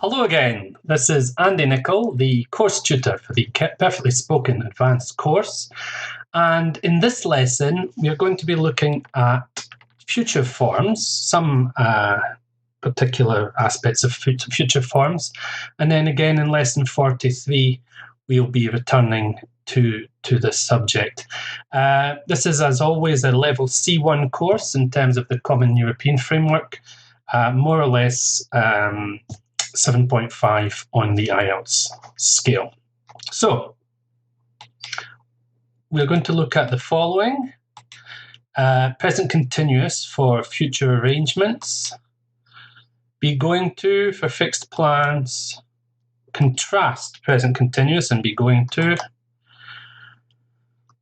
Hello again. This is Andy Nicol, the course tutor for the Perfectly Spoken Advanced course. And in this lesson, we are going to be looking at future forms, some particular aspects of future forms. And then again in lesson 43, we'll be returning to this subject. This is, as always, a level C1 course in terms of the Common European Framework, more or less 7.5 on the IELTS scale. So, we're going to look at the following. Present continuous for future arrangements. Be going to for fixed plans. Contrast present continuous and be going to.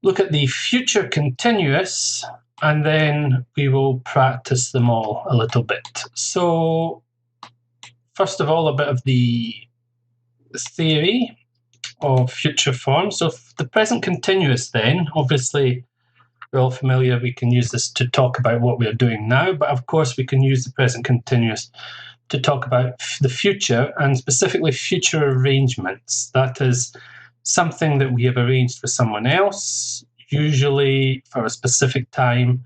Look at the future continuous, and then we will practice them all a little bit. So, first of all, a bit of the theory of future forms. So the present continuous then, obviously we're all familiar, we can use this to talk about what we're doing now, but of course we can use the present continuous to talk about the future, and specifically future arrangements. That is something that we have arranged for someone else, usually for a specific time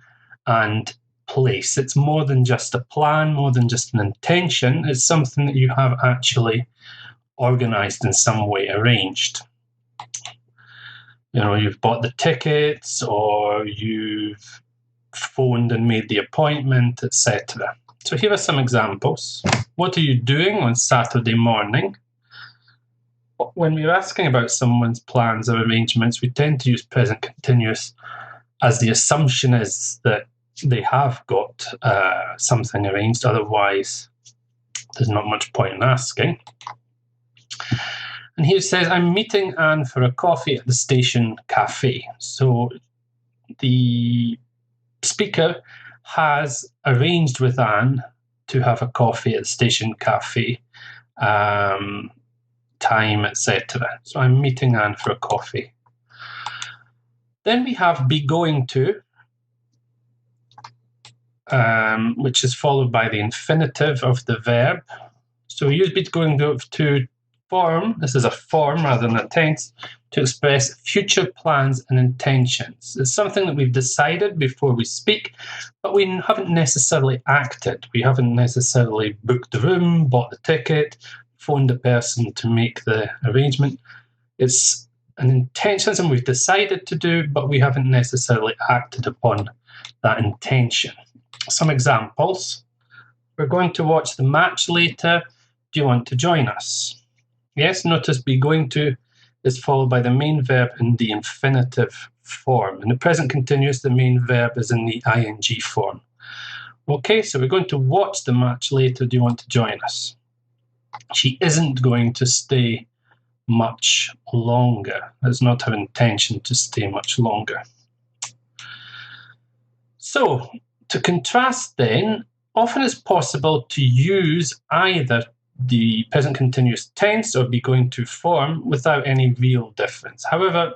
and place. It's more than just a plan, more than just an intention. It's something that you have actually organized in some way, arranged. You know, you've bought the tickets, or you've phoned and made the appointment, etc. So here are some examples. What are you doing on Saturday morning? When we're asking about someone's plans or arrangements, we tend to use present continuous as the assumption is that they have got something arranged, otherwise there's not much point in asking. And here it says, I'm meeting Anne for a coffee at the station cafe. So the speaker has arranged with Anne to have a coffee at the station cafe, time, etc. So I'm meeting Anne for a coffee. Then we have be going to, which is followed by the infinitive of the verb. So we use be going to form, this is a form rather than a tense, to express future plans and intentions. It's something that we've decided before we speak, but we haven't necessarily acted. We haven't necessarily booked the room, bought the ticket, phoned the person to make the arrangement. It's an intention, something we've decided to do, but we haven't necessarily acted upon that intention. Some examples. We're going to watch the match later. Do you want to join us? Yes, notice be going to is followed by the main verb in the infinitive form. In the present continuous, the main verb is in the ing form. Okay, so we're going to watch the match later. Do you want to join us? She isn't going to stay much longer. Does not have intention to stay much longer. So, to contrast then, often it's possible to use either the present continuous tense or be going to form without any real difference. However,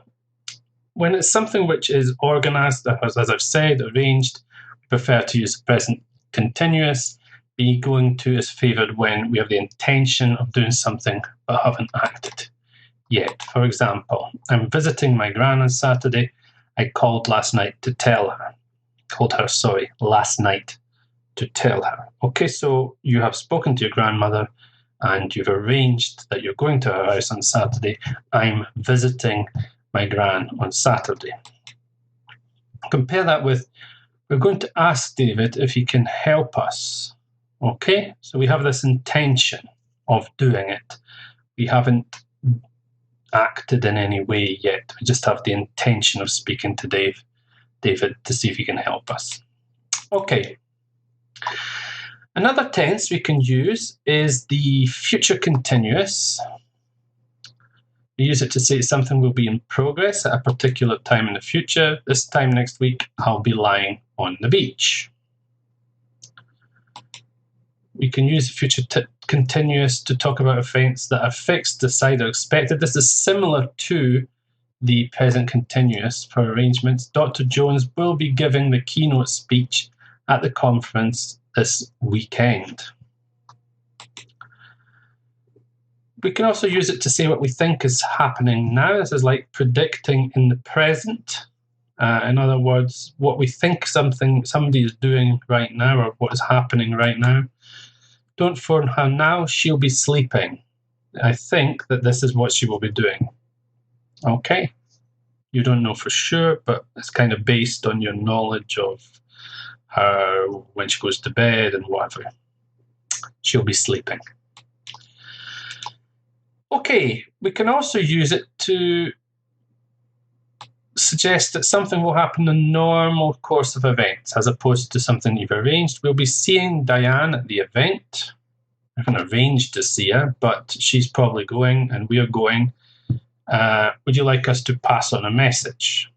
when it's something which is organized, as I've said, arranged, we prefer to use the present continuous. Be going to is favored when we have the intention of doing something but haven't acted yet. For example, I'm visiting my gran on Saturday. I called last night to tell her. Last night to tell her. Okay, so you have spoken to your grandmother and you've arranged that you're going to her house on Saturday. I'm visiting my gran on Saturday. Compare that with, we're going to ask David if he can help us. Okay, so we have this intention of doing it. We haven't acted in any way yet. We just have the intention of speaking to David to see if he can help us. Okay. Another tense we can use is the future continuous. We use it to say something will be in progress at a particular time in the future. This time next week, I'll be lying on the beach. We can use the future continuous to talk about events that are fixed, decided, or expected. This is similar to the present continuous for arrangements. Dr. Jones will be giving the keynote speech at the conference this weekend. We can also use it to say what we think is happening now. This is like predicting in the present. In other words, what we think somebody is doing right now, or what is happening right now. Don't phone her now, she'll be sleeping. I think that this is what she will be doing. Okay. You don't know for sure, but it's kind of based on your knowledge of her when she goes to bed and whatever. She'll be sleeping. Okay, we can also use it to suggest that something will happen in the normal course of events as opposed to something you've arranged. We'll be seeing Diane at the event. I haven't arranged to see her, but she's probably going and we're going. Would you like us to pass on a message?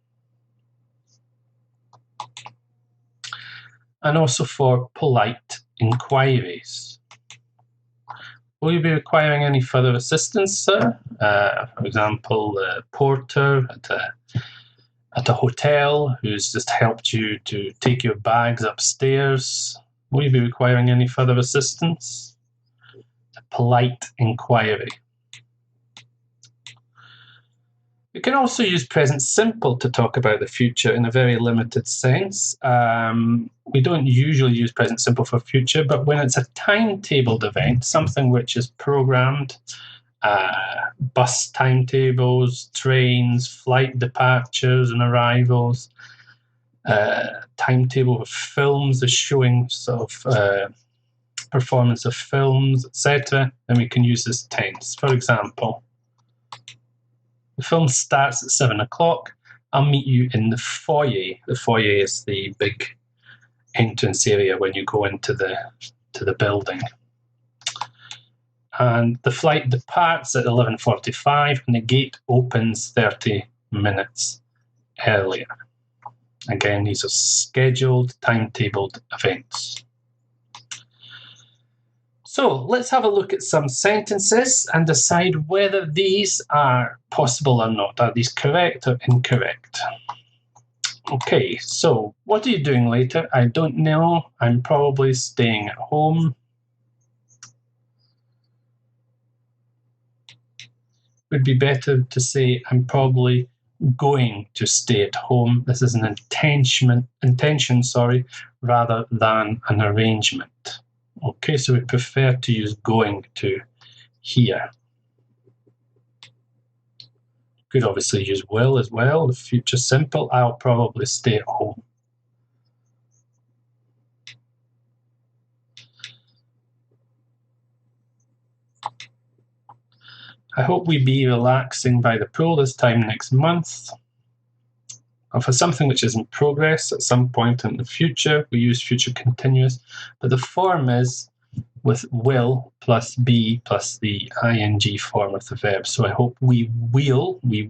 And also for polite inquiries. Will you be requiring any further assistance, sir? For example, the porter at a hotel who's just helped you to take your bags upstairs. Will you be requiring any further assistance? A polite inquiry. We can also use present simple to talk about the future in a very limited sense. We don't usually use present simple for future, but when it's a timetabled event, something which is programmed, bus timetables, trains, flight departures and arrivals, timetable of films, the showing sort of performance of films, etc., then we can use this tense. For example, the film starts at 7 o'clock. I'll meet you in the foyer. The foyer is the big entrance area when you go into the building. And the flight departs at 11:45 and the gate opens 30 minutes earlier. Again, these are scheduled, timetabled events. So let's have a look at some sentences and decide whether these are possible or not. Are these correct or incorrect? Okay, so what are you doing later? I don't know. I'm probably staying at home. Would be better to say I'm probably going to stay at home. This is an intention, rather than an arrangement. Okay, so we prefer to use going to here. Could obviously use will as well, the future simple. I'll probably stay at home. I hope we be relaxing by the pool this time next month. Or for something which is in progress at some point in the future, we use future continuous, but the form is with will plus be plus the ing form of the verb. So I hope we will be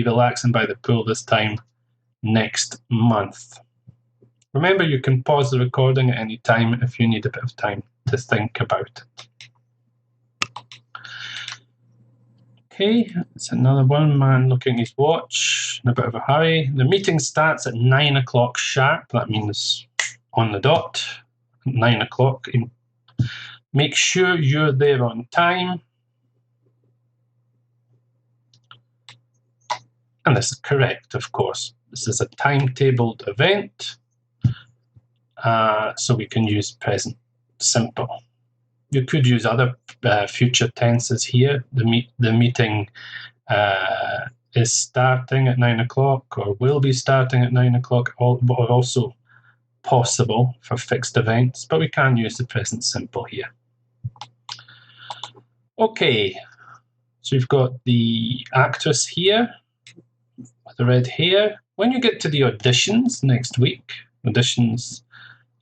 relaxing by the pool this time next month. Remember, you can pause the recording at any time if you need a bit of time to think about it. Okay, it's another one. Man looking at his watch in a bit of a hurry. The meeting starts at 9 o'clock sharp. That means on the dot, 9 o'clock. Make sure you're there on time. And this is correct, of course. This is a timetabled event, so we can use present simple. You could use other future tenses here. The meeting is starting at 9 o'clock or will be starting at 9 o'clock, are also possible for fixed events, but we can use the present simple here. Okay, so you've got the actress here with the red hair. When you get to the auditions next week, auditions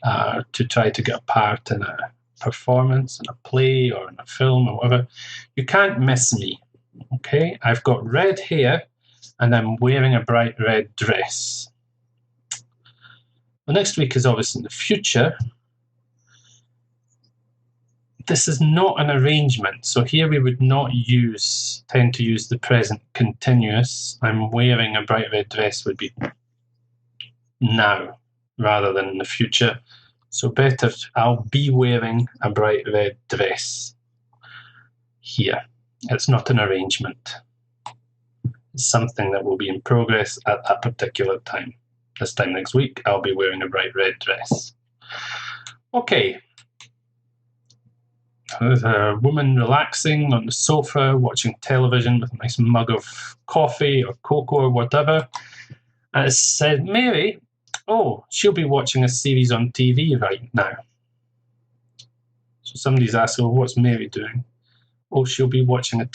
are to try to get a part in a performance in a play or in a film or whatever, you can't miss me. Okay, I've got red hair and I'm wearing a bright red dress. The next week is obviously in the future. This is not an arrangement, so here we would not tend to use the present continuous. I'm wearing a bright red dress would be now rather than in the future. So better, I'll be wearing a bright red dress. here. It's not an arrangement. It's something that will be in progress at that particular time. This time next week, I'll be wearing a bright red dress. Okay. There's a woman relaxing on the sofa, watching television with a nice mug of coffee or cocoa or whatever. And it said, Mary, oh, she'll be watching a series on TV right now. So somebody's asked, well, what's Mary doing? Oh, she'll be watching a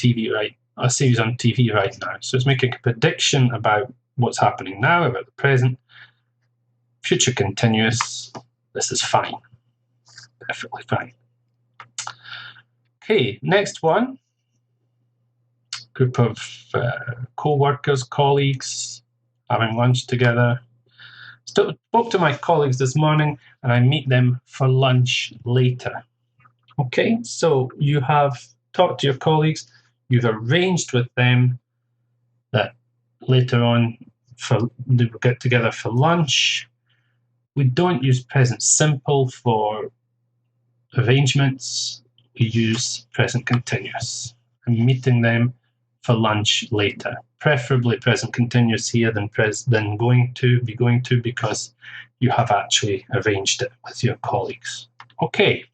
series on TV right now. So it's making a prediction about what's happening now, about the present. Future continuous. This is fine. Perfectly fine. Okay, next one. Group of co-workers, colleagues, having lunch together. Spoke to my colleagues this morning and I meet them for lunch later. Okay, so you have talked to your colleagues, you've arranged with them that later on they will get together for lunch. We don't use present simple for arrangements. We use present continuous. I'm meeting them for lunch later. Preferably present continuous here than going to, because you have actually arranged it with your colleagues. Okay.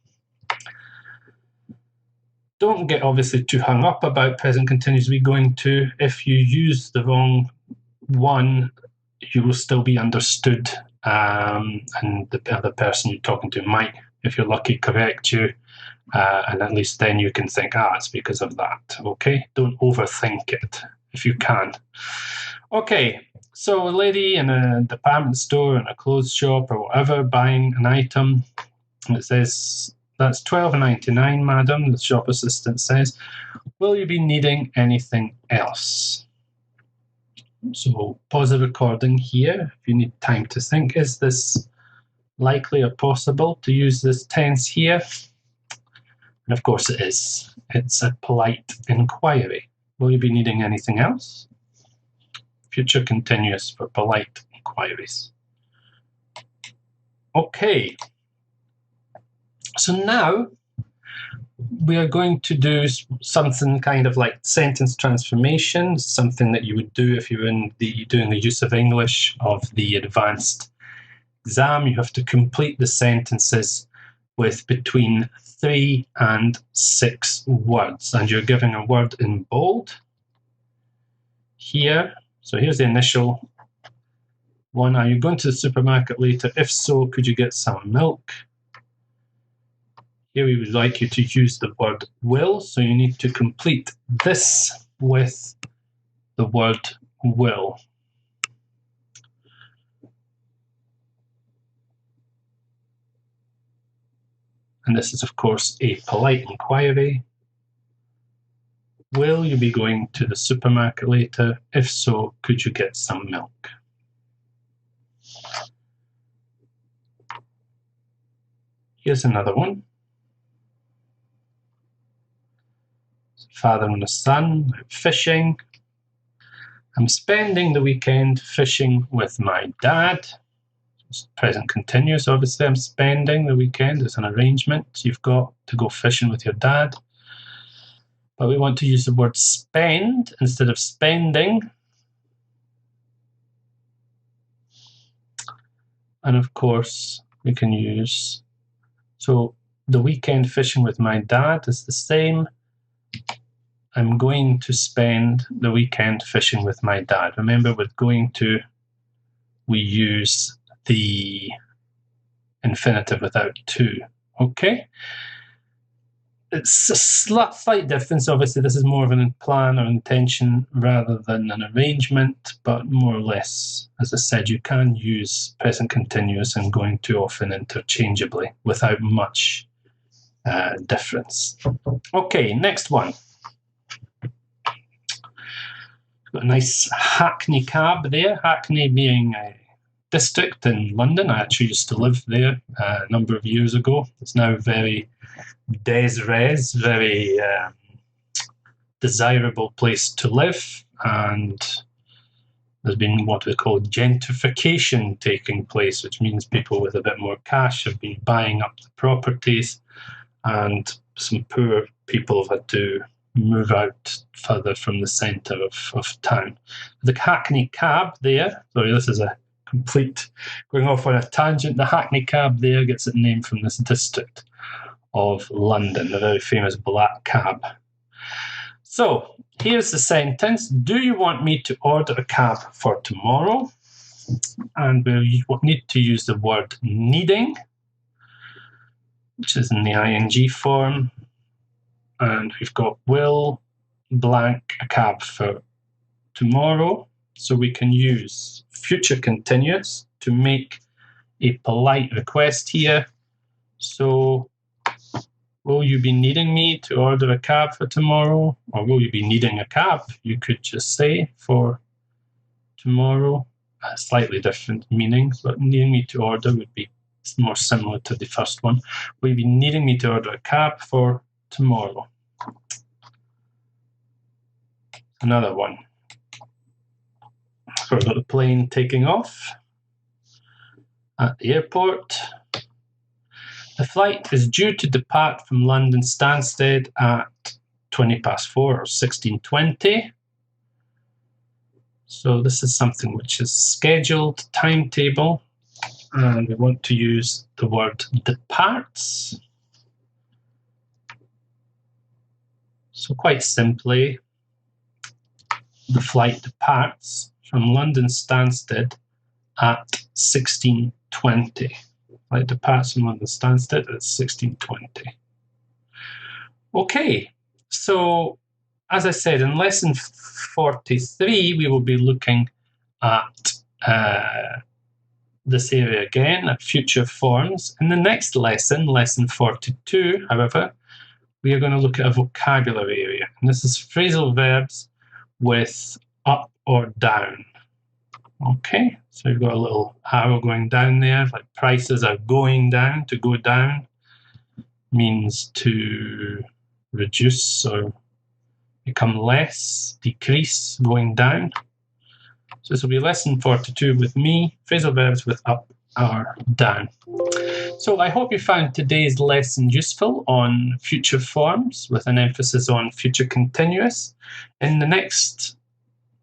Don't get obviously too hung up about present continuous be going to. If you use the wrong one, you will still be understood, and the other person you're talking to might, if you're lucky, correct you, and at least then you can think, it's because of that. Okay, don't overthink it if you can. Okay, so a lady in a department store, in a clothes shop or whatever, buying an item, and it says, that's $12.99, madam, the shop assistant says. Will you be needing anything else? So pause the recording here if you need time to think. Is this likely or possible to use this tense here? And of course it is. It's a polite inquiry. Will you be needing anything else? Future continuous for polite inquiries. Okay. So now we are going to do something kind of like sentence transformation, something that you would do if you're doing the use of English of the advanced exam. You have to complete the sentences with between 3 and 6 words, and you're giving a word in bold here. So here's the initial one. Are you going to the supermarket later? If so, could you get some milk? Here we would like you to use the word will, so you need to complete this with the word will. And this is, of course, a polite inquiry. Will you be going to the supermarket later? If so, could you get some milk? Here's another one. Father and a son, fishing. I'm spending the weekend fishing with my dad. It's present continuous, obviously. I'm spending the weekend. It's an arrangement. You've got to go fishing with your dad. But we want to use the word spend instead of spending. And of course, we can use, so the weekend fishing with my dad is the same. I'm going to spend the weekend fishing with my dad. Remember, with going to, we use the infinitive without to. Okay? It's a slight difference. Obviously, this is more of a plan or intention rather than an arrangement, but more or less, as I said, you can use present continuous and going to often interchangeably without much difference. Okay, next one. Got a nice Hackney cab there. Hackney being a district in London. I actually used to live there a number of years ago. It's now very des-res, very desirable place to live, and there's been what we call gentrification taking place, which means people with a bit more cash have been buying up the properties, and some poor people have had to move out further from the centre of town. The Hackney Cab there, sorry, this is a complete going off on a tangent. The Hackney Cab there gets its name from this district of London, the very famous black cab. So here's the sentence. Do you want me to order a cab for tomorrow? And we need to use the word needing, which is in the ing form. And we've got will blank a cab for tomorrow. So we can use future continuous to make a polite request here. So will you be needing me to order a cab for tomorrow? Or will you be needing a cab? You could just say for tomorrow. Slightly different meanings, but needing me to order would be more similar to the first one. Will you be needing me to order a cab for tomorrow? Another one. So we've got the plane taking off at the airport. The flight is due to depart from London Stansted at 4:20 or 16:20. So this is something which is scheduled, timetable, and we want to use the word departs. So quite simply, the flight departs from London Stansted at 16:20. Flight departs from London Stansted at 16:20. Okay, so as I said, in lesson 43, we will be looking at this area again, at future forms. In the next lesson, lesson 42, however, we are going to look at a vocabulary area. And this is phrasal verbs with up or down. Okay, so you've got a little arrow going down there, like prices are going down. To go down means to reduce or become less, decrease, going down. So this will be lesson 42 with me, phrasal verbs with up or down. So I hope you found today's lesson useful on future forms with an emphasis on future continuous. In the next,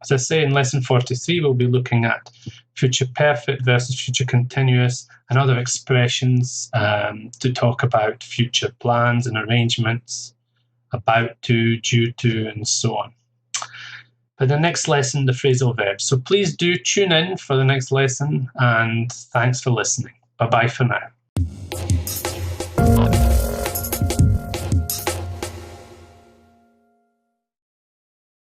as I say, in lesson 43, we'll be looking at future perfect versus future continuous and other expressions to talk about future plans and arrangements, about to, due to, and so on. For the next lesson, the phrasal verbs. So please do tune in for the next lesson, and thanks for listening. Bye-bye for now.